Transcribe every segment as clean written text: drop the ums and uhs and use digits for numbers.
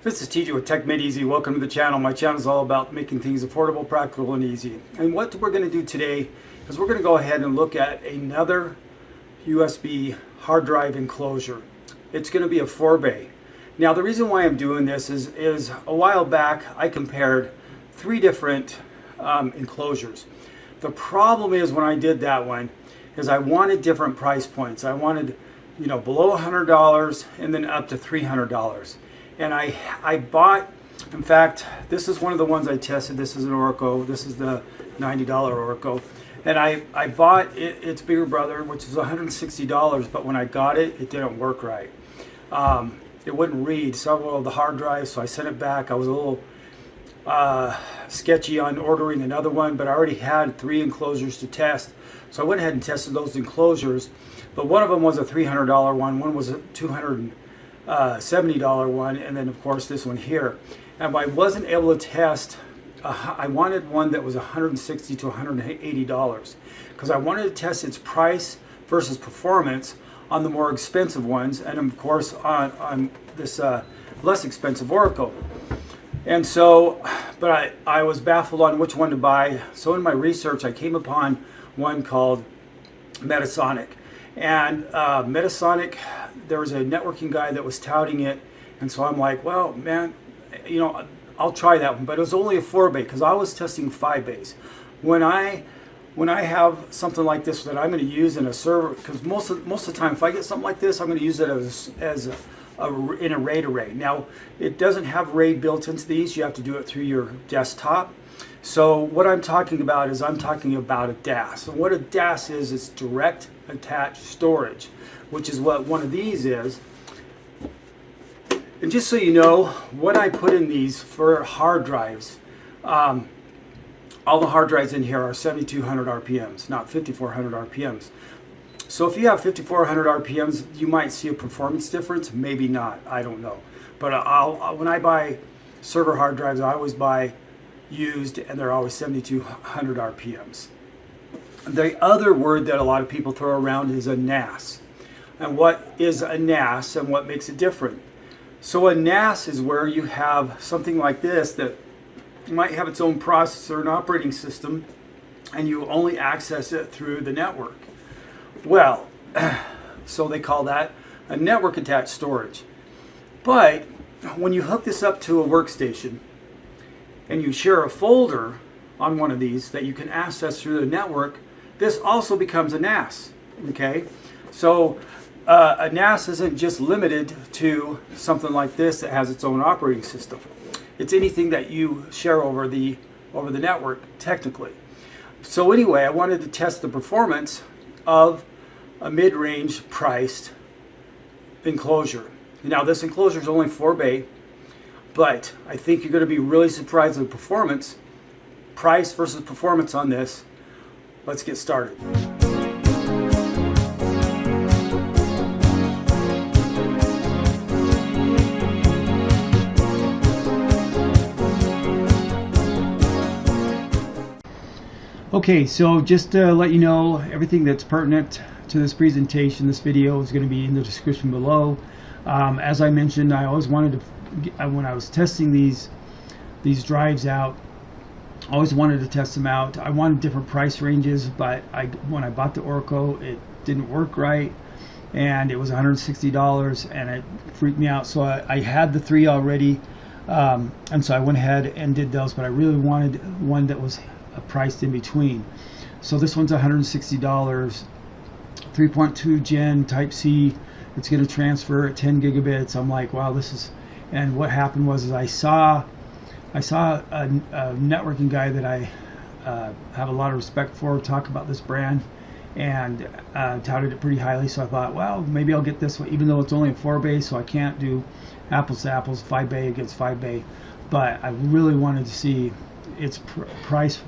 This is TJ with Tech Made Easy. Welcome to the channel. My channel is all about making things affordable, practical, and easy. And what we're going to do today is we're going to go ahead and look at another USB hard drive enclosure. It's going to be a 4-bay. Now the reason why I'm doing this is a while back I compared 3 different enclosures. The problem is when I did that one is I wanted different price points. I wanted, you know, below $100 and then up to $300. And I bought, in fact, this is one of the ones I tested. This is an Orco. This is the $90 Orco. And I bought its bigger brother, which is $160, but when I got it, it didn't work right. It wouldn't read several of the hard drives, so I sent it back. I was a little sketchy on ordering another one, but I already had 3 enclosures to test. So I went ahead and tested those enclosures. But one of them was a $300 one was a $270 one, and then of course this one here. And I wasn't able to test, I wanted one that was $160 to $180 because I wanted to test its price versus performance on the more expensive ones, and of course on this less expensive Oracle. And so, but I was baffled on which one to buy. So in my research I came upon one called Mediasonic. And Mediasonic, there was a networking guy that was touting it, and so I'm like, well, man, you know, I'll try that one. But it was only a 4-bay because I was testing 5 bays. When I have something like this that I'm going to use in a server, because most of the time, if I get something like this, I'm going to use it as in a RAID array. Now, it doesn't have RAID built into these. You have to do it through your desktop. So what I'm talking about is I'm talking about a DAS. And what a DAS is, it's direct attached storage, which is what one of these is. And just so you know, what I put in these for hard drives, all the hard drives in here are 7,200 RPMs, not 5,400 RPMs. So if you have 5,400 RPMs, you might see a performance difference, maybe not, I don't know. But when I buy server hard drives, I always buy used, and they're always 7,200 RPMs. The other word that a lot of people throw around is a NAS. And what is a NAS and what makes it different? So a NAS is where you have something like this that might have its own processor and operating system, and you only access it through the network. Well, so they call that a network attached storage. But when you hook this up to a workstation and you share a folder on one of these that you can access through the network, this also becomes a NAS. Okay, so a NAS isn't just limited to something like this that has its own operating system. It's anything that you share over the network, technically. So anyway, I wanted to test the performance of a mid-range priced enclosure. Now this enclosure is only 4-bay, but I think you're going to be really surprised at the performance, price versus performance on this. Let's get started. Okay, so just to let you know, everything that's pertinent to this presentation, this video, is going to be in the description below. As I mentioned, I always wanted to, when I was testing these drives out, I always wanted to test them out. I wanted different price ranges, but when I bought the Orco, it didn't work right, and it was $160, and it freaked me out. So I had the 3 already, and so I went ahead and did those, but I really wanted one that was priced in between. So this one's $160, 3.2 Gen Type C. It's going to transfer at 10 gigabits. I'm like, wow, this is. And what happened was, I saw a networking guy that I have a lot of respect for talk about this brand, and touted it pretty highly. So I thought, well, maybe I'll get this one, even though it's only a 4-bay, so I can't do apples to apples, 5-bay against 5-bay. But I really wanted to see its price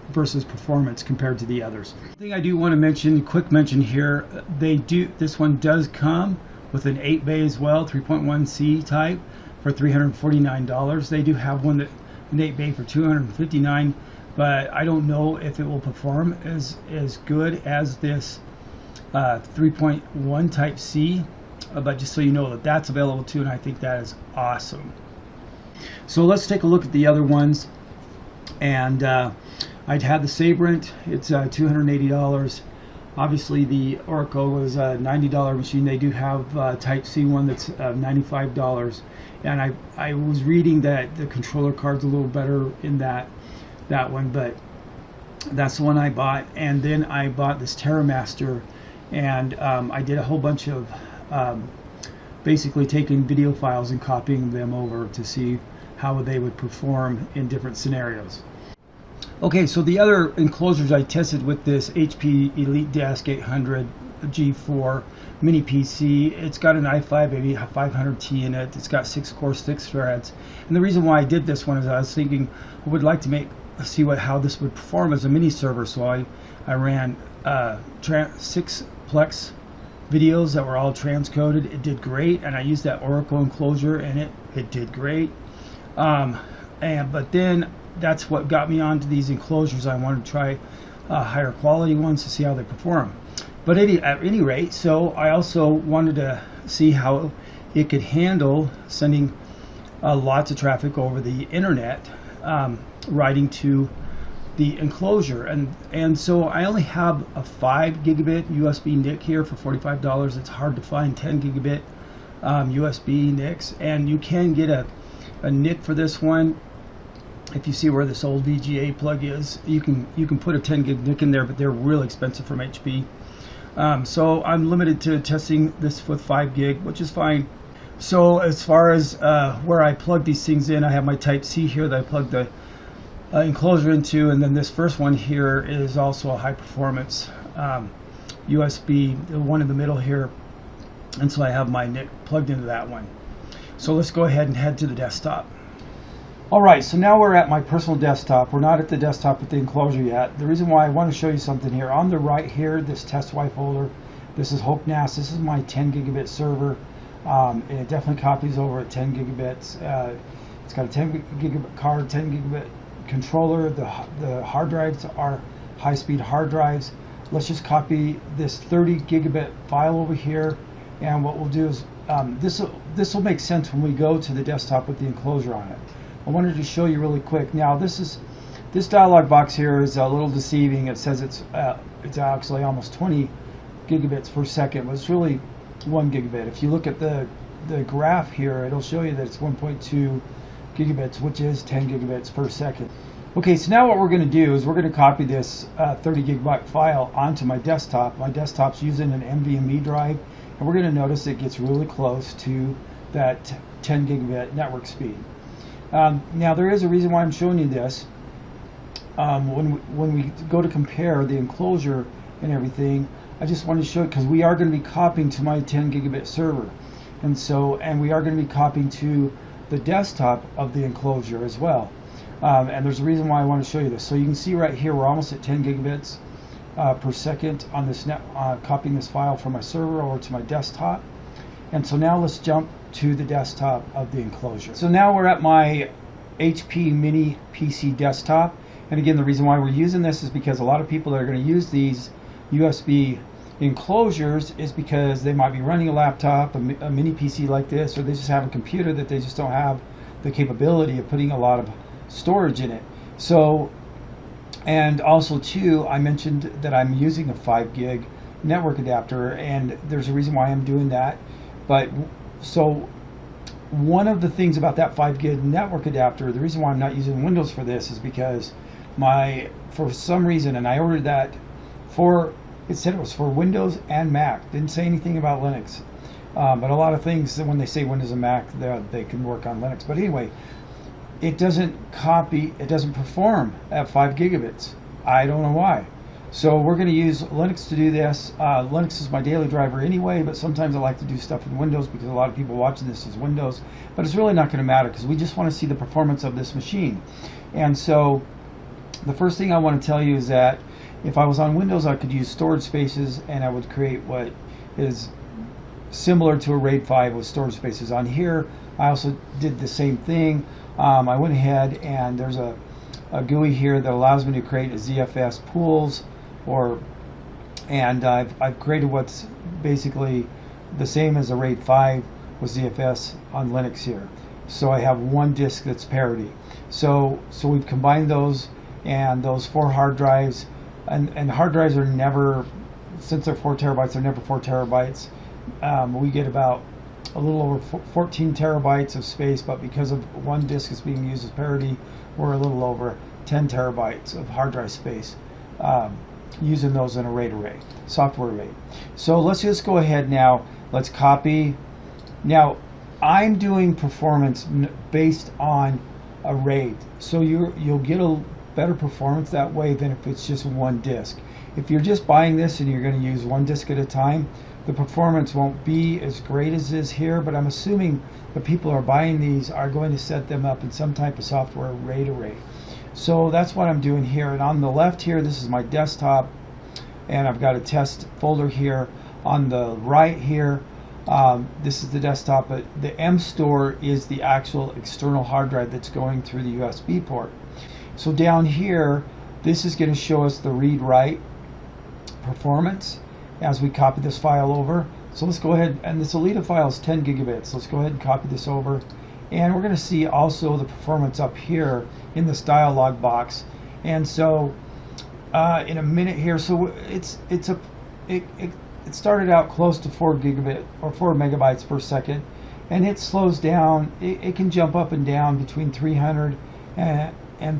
versus performance compared to the others. The thing I do want to mention, quick mention here, this one does come with an 8-bay as well, 3.1C type for $349. They do have an 8-bay for $259, but I don't know if it will perform as good as this 3.1 Type C, but just so you know that that's available too, and I think that is awesome. So let's take a look at the other ones. And I'd had the Sabrent. It's $280. Obviously the Oracle was a $90 machine. They do have Type C one that's $95. And I was reading that the controller card's a little better in that one, but that's the one I bought. And then I bought this TerraMaster, and I did a whole bunch of basically taking video files and copying them over to see how they would perform in different scenarios. Okay, so the other enclosures I tested with this HP Elite Desk 800 G4 mini PC. It's got an i5 8500T in it. It's got 6 cores, 6 threads. And the reason why I did this one is I was thinking I would like to see how this would perform as a mini server. So I ran 6 Plex videos that were all transcoded. It did great, and I used that Oracle enclosure, and it did great. But then that's what got me onto these enclosures. I wanted to try higher quality ones to see how they perform. But at any rate, so I also wanted to see how it could handle sending lots of traffic over the internet, writing to the enclosure. And so I only have a 5 gigabit USB NIC here for $45. It's hard to find 10 gigabit USB NICs, and you can get a NIC for this one. If you see where this old VGA plug is, you can put a 10 gig NIC in there, but they're really expensive from HP. So I'm limited to testing this with 5 gig, which is fine. So as far as where I plug these things in, I have my Type C here that I plug the enclosure into, and then this first one here is also a high performance USB, the one in the middle here, and so I have my NIC plugged into that one. So let's go ahead and head to the desktop. Alright, so now we're at my personal desktop. We're not at the desktop with the enclosure yet. The reason why I want to show you something here, on the right here, this test Y folder, this is HandBrake. This is my 10 gigabit server, and it definitely copies over at 10 gigabits. It's got a 10 gigabit card, 10 gigabit controller. The hard drives are high-speed hard drives. Let's just copy this 30 gigabit file over here, and what we'll do is this will make sense when we go to the desktop with the enclosure on it. I wanted to show you really quick. Now this dialog box here is a little deceiving. It says it's actually almost 20 gigabits per second, but it's really 1 gigabit. If you look at the graph here, it'll show you that it's 1.2 gigabits, which is 10 gigabits per second. Okay, so now what we're going to do is we're going to copy this 30 gigabyte file onto my desktop. My desktop's using an Nvme drive, and we're going to notice it gets really close to that 10 gigabit network speed. Now there is a reason why I'm showing you this. When we go to compare the enclosure and everything, I just want to show it because we are going to be copying to my 10 gigabit server, and we are going to be copying to the desktop of the enclosure as well. And there's a reason why I want to show you this. So you can see right here we're almost at 10 gigabits per second on this copying this file from my server over to my desktop. And so now let's jump to the desktop of the enclosure. So now we're at my HP mini PC desktop, and again the reason why we're using this is because a lot of people that are going to use these USB enclosures is because they might be running a laptop, a mini PC like this, or they just have a computer that they just don't have the capability of putting a lot of storage in it. So, and also too, I mentioned that I'm using a 5 gig network adapter, and there's a reason why I'm doing that. But so one of the things about that 5 gig network adapter, the reason why I'm not using Windows for this is because for some reason, and I ordered that it said it was for Windows and Mac. Didn't say anything about Linux. But a lot of things, when they say Windows and Mac, they can work on Linux. But anyway, it doesn't perform at 5 gigabits. I don't know why. So we're going to use Linux to do this. Linux is my daily driver anyway, but sometimes I like to do stuff in Windows because a lot of people watching this is Windows. But it's really not going to matter because we just want to see the performance of this machine. And so the first thing I want to tell you is that if I was on Windows, I could use storage spaces, and I would create what is similar to a RAID 5 with storage spaces. On here, I also did the same thing. I went ahead, and there's a GUI here that allows me to create a ZFS pools, and I've created what's basically the same as a RAID 5 with ZFS on Linux here. So I have one disk that's parity. So we've combined those, and those 4 hard drives, and hard drives are never, since they're 4 terabytes, they're never 4 terabytes. We get about a little over 14 terabytes of space, but because of one disk is being used as parity, we're a little over 10 terabytes of hard drive space, using those in a RAID array, software RAID. So let's just go ahead now, let's copy. Now I'm doing performance based on a RAID, so you'll get a better performance that way than if it's just one disk. If you're just buying this and you're going to use one disk at a time, the performance won't be as great as is here, but I'm assuming the people who are buying these are going to set them up in some type of software RAID array. So that's what I'm doing here. And on the left here, this is my desktop, and I've got a test folder here. On the right here, this is the desktop, but the M-Store is the actual external hard drive that's going through the USB port. So down here, this is going to show us the read-write performance as we copy this file over. So let's go ahead, and this Alita file is 10 gigabits. Let's go ahead and copy this over, and we're going to see also the performance up here in this dialog box. And so in a minute here, so it started out close to 4 gigabit or 4 megabytes per second, and it slows down. It can jump up and down between 300 and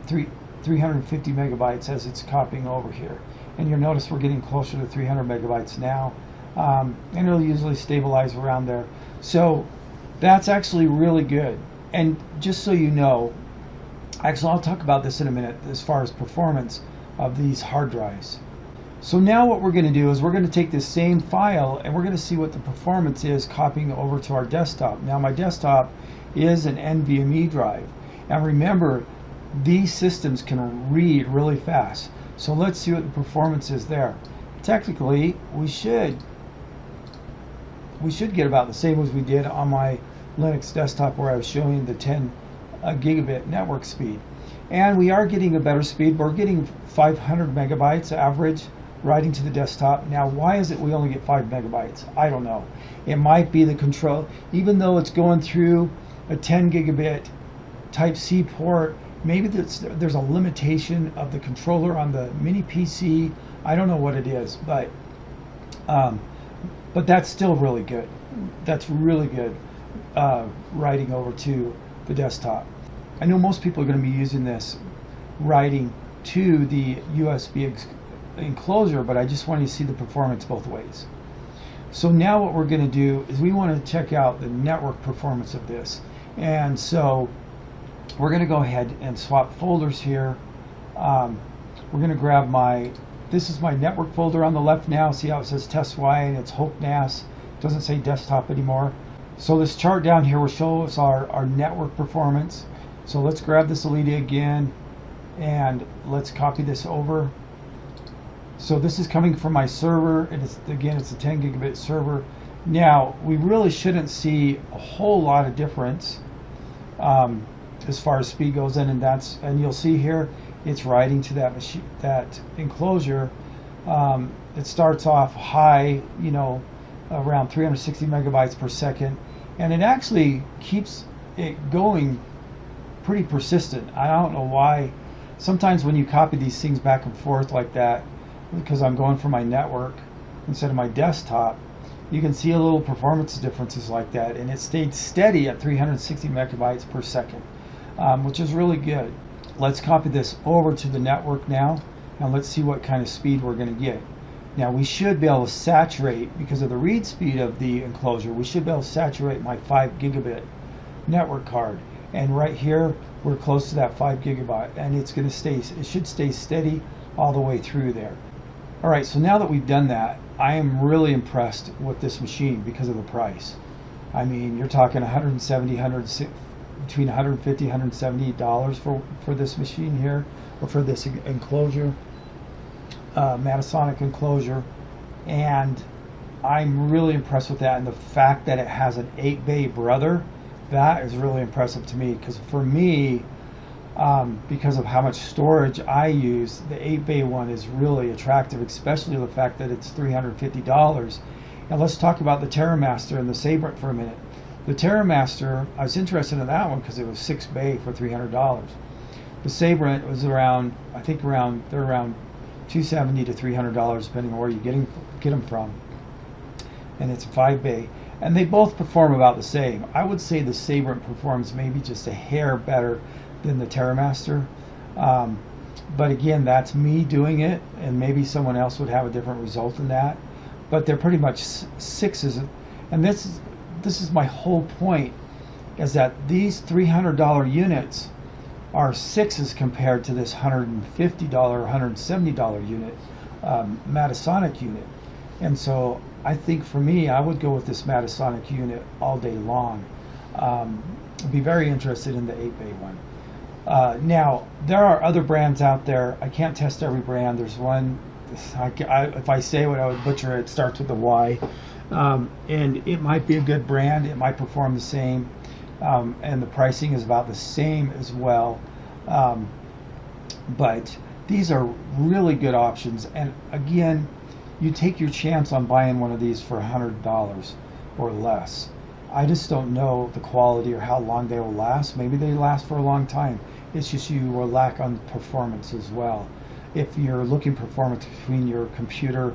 350 megabytes as it's copying over here. And you'll notice we're getting closer to 300 megabytes now, and it'll usually stabilize around there. So that's actually really good. And just so you know, actually I'll talk about this in a minute as far as performance of these hard drives. So now what we're going to do is we're going to take this same file and we're going to see what the performance is copying over to our desktop. Now my desktop is an Nvme drive, and remember, these systems can read really fast. So let's see what the performance is there. Technically, we should get about the same as we did on my Linux desktop, where I was showing the 10 gigabit network speed. And we are getting a better speed. We're getting 500 megabytes average writing to the desktop. Now, why is it we only get 5 megabytes? I don't know. It might be the control, even though it's going through a 10 gigabit Type-C port. Maybe there's a limitation of the controller on the mini PC. I don't know what it is, but that's still really good. That's really good writing over to the desktop. I know most people are going to be using this writing to the USB enclosure, but I just want you to see the performance both ways. So now what we're going to do is we want to check out the network performance of this. And so we're going to go ahead and swap folders here. We're going to grab this is my network folder on the left now. See how it says test Y and it's HandBrake. It doesn't say desktop anymore. So this chart down here will show us our network performance. So let's grab this Alita again and let's copy this over. So this is coming from my server, and it's a 10 gigabit server. Now we really shouldn't see a whole lot of difference as far as speed goes in, and you'll see here it's writing to that machine, that enclosure. It starts off high, around 360 megabytes per second, and it actually keeps it going pretty persistent. I don't know why. Sometimes when you copy these things back and forth like that, because I'm going for my network instead of my desktop, you can see a little performance differences like that, and it stayed steady at 360 megabytes per second, which is really good. Let's copy this over to the network now, and let's see what kind of speed we're going to get. Now we should be able to saturate, because of the read speed of the enclosure, we should be able to saturate my 5 gigabit network card. And right here we're close to that 5 gigabyte, and it should stay steady all the way through there. Alright, so now that we've done that, I am really impressed with this machine because of the price. I mean, you're talking between $150 and $170 for this machine here, or for this enclosure, Mediasonic enclosure, and I'm really impressed with that. And the fact that it has an 8-bay brother, that is really impressive to me, because for me, because of how much storage I use, the 8-bay one is really attractive, especially the fact that it's $350. Now let's talk about the TerraMaster and the Saber for a minute. The TerraMaster, I was interested in that one because it was 6 bay for $300. The Saber was around, I think they're around $270 to $300 depending on where you get them from. And it's a 5 bay. And they both perform about the same. I would say the Saber performs maybe just a hair better than the TerraMaster. But again, that's me doing it, and maybe someone else would have a different result in that. But they're pretty much 6s. And this is my whole point, is that these $300 units are 6s compared to this $150 or $170 unit, Mediasonic unit. And so I think for me, I would go with this Mediasonic unit all day long. I'd be very interested in the 8 bay one. Now, there are other brands out there. I can't test every brand. There's one, if I say what I would butcher it, starts with a Y. And it might be a good brand. It might perform the same. And the pricing is about the same as well. But these are really good options. And again, you take your chance on buying one of these for $100 or less. I just don't know the quality or how long they will last. Maybe they last for a long time. It's just you will lack on performance as well. If you're looking performance between your computer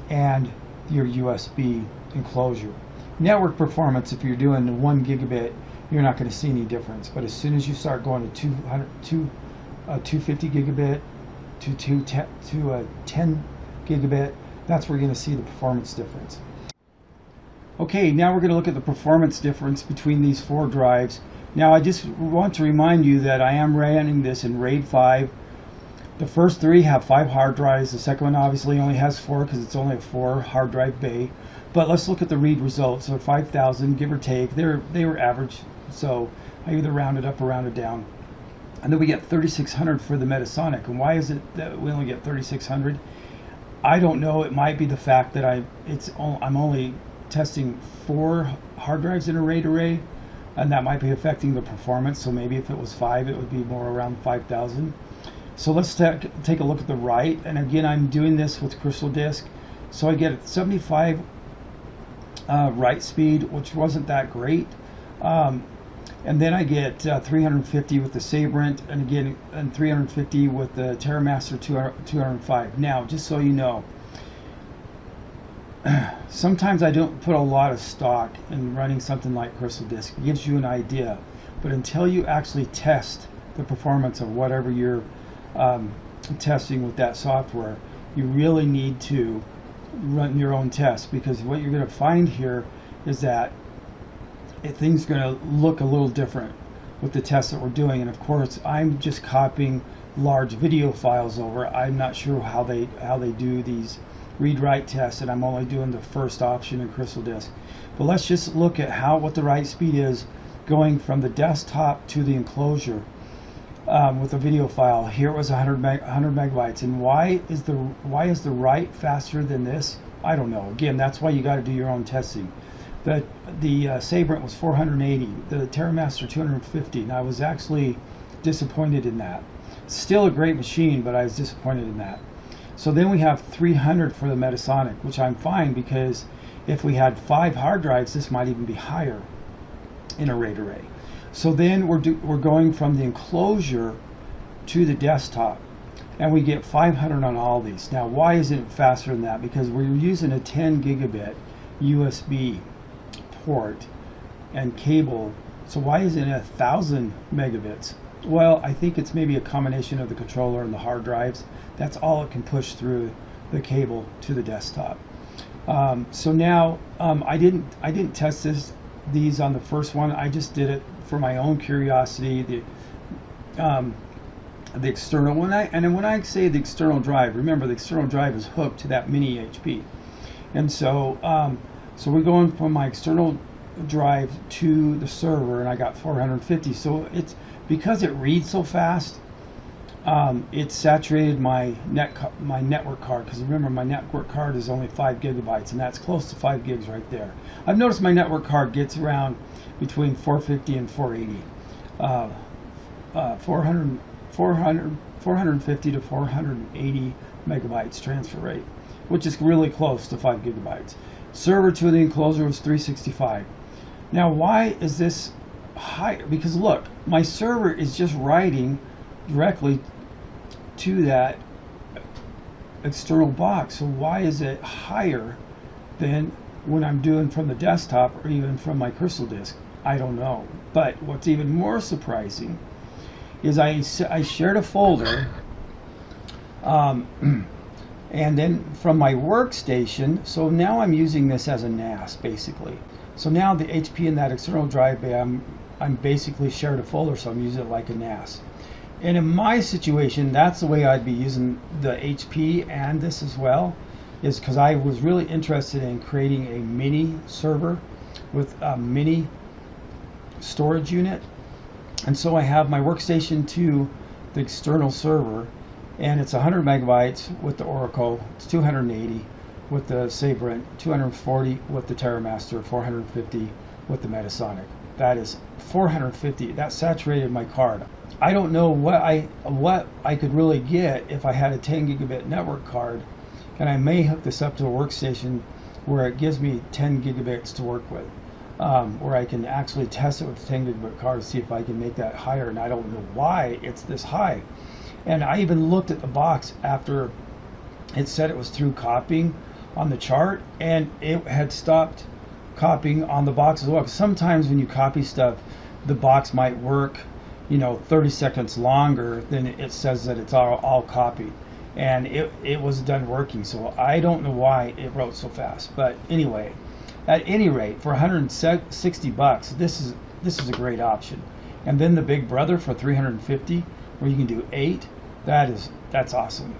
and your USB enclosure. Network performance, if you're doing 1 gigabit, you're not going to see any difference. But as soon as you start going to 250 gigabit to 10 gigabit, that's where you're going to see the performance difference. Okay, now we're going to look at the performance difference between these 4 drives. Now I just want to remind you that I am running this in RAID 5. The first 3 have 5 hard drives. The second one obviously only has 4 because it's only a 4 hard drive bay. But let's look at the read results. So 5,000, give or take. They were average, so I either rounded up or rounded down. And then we get 3,600 for the Mediasonic. And why is it that we only get 3,600? I don't know. It might be the fact that I'm only testing 4 hard drives in a RAID array, and that might be affecting the performance. So maybe if it was 5, it would be more around 5,000. So let's take a look at the write. And again, I'm doing this with Crystal Disk. So I get 75 write speed, which wasn't that great. And then I get 350 with the Saber-NAS, and again, and 350 with the TerraMaster 205. Now, just so you know, sometimes I don't put a lot of stock in running something like Crystal Disk. It gives you an idea, but until you actually test the performance of whatever you're testing with that software, you really need to run your own tests, because what you're going to find here is that things are going to look a little different with the tests that we're doing. And of course, I'm just copying large video files over. I'm not sure how they do these read-write tests, and I'm only doing the first option in Crystal Disk. But let's just look at what the write speed is going from the desktop to the enclosure with a video file. Here it was 100 megabytes. And why is the write faster than this? I don't know. Again, that's why you got to do your own testing. The Saber-NAS was 480, the TerraMaster 250, and I was actually disappointed in that. Still a great machine, but I was disappointed in that. So then we have 300 for the Mediasonic, which I'm fine, because if we had 5 hard drives, this might even be higher in a RAID array. So then we're going from the enclosure to the desktop, and we get 500 on all these. Now, why isn't it faster than that? Because we're using a 10 gigabit USB port and cable. So why isn't it 1,000 megabits? Well, I think it's maybe a combination of the controller and the hard drives. That's all it can push through the cable to the desktop. So now I didn't test these on the first one. I just did it for my own curiosity. The external one, and when I say the external drive, remember the external drive is hooked to that mini HP, and so we're going from my external drive to the server, and I got 450. So it's because it reads so fast, it saturated my network card, because remember my network card is only 5 gigabytes, and that's close to 5 gigs right there. I've noticed my network card gets around between 450 and 480, 450 to 480 megabytes transfer rate, which is really close to 5 gigabytes. Server to the enclosure was 365. Now, why is this higher? Because look, my server is just writing directly to that external box. So why is it higher than when I'm doing from the desktop or even from my Crystal disk? I don't know. But what's even more surprising is I shared a folder, and then from my workstation, so now I'm using this as a NAS basically. So now the HP in that external drive bay, I'm basically shared a folder, so I'm using it like a NAS. And in my situation, that's the way I'd be using the HP and this as well, is because I was really interested in creating a mini server with a mini storage unit. And so I have my workstation to the external server, and it's 100 megabytes with the Oracle, it's 280 with the Server-NAS, 240 with the TerraMaster, 450 with the Mediasonic. That is 450. That saturated my card. I don't know what I could really get if I had a 10 gigabit network card, and I may hook this up to a workstation where it gives me 10 gigabits to work with, where I can actually test it with a 10 gigabit card to see if I can make that higher, and I don't know why it's this high. And I even looked at the box after it said it was through copying on the chart, and it had stopped copying on the box as well. 'Cause sometimes when you copy stuff, the box might work, 30 seconds longer than it says that it's all copied, and it was done working. So I don't know why it wrote so fast. But anyway, at any rate, for $160, this is a great option. And then the Big Brother for $350, where you can do 8. That's awesome.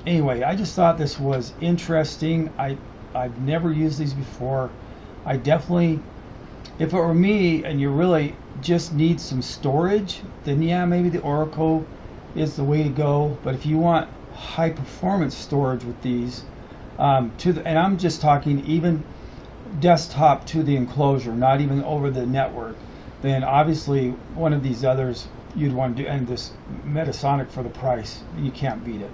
Anyway, I just thought this was interesting. I've never used these before. I definitely, if it were me and you really just need some storage, then yeah, maybe the Oracle is the way to go. But if you want high performance storage with these, and I'm just talking even desktop to the enclosure, not even over the network, then obviously one of these others you'd want to do, and this Mediasonic for the price, you can't beat it.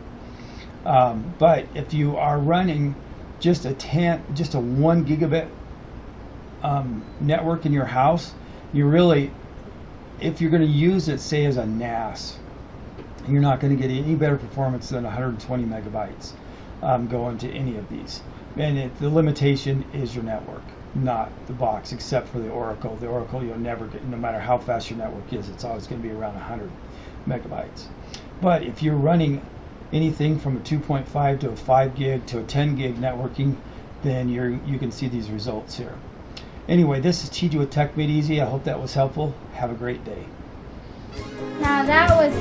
But if you are running just a 1 gigabit network in your house, you really, if you're going to use it, say as a NAS, you're not going to get any better performance than 120 megabytes going to any of these. And the limitation is your network, not the box, except for the Oracle. The Oracle you'll never get, no matter how fast your network is, it's always going to be around 100 megabytes. But if you're running anything from a 2.5 to a 5 gig to a 10 gig networking, then you can see these results here. Anyway, this is TJ with Tech Made Easy. I hope that was helpful. Have a great day. Now that was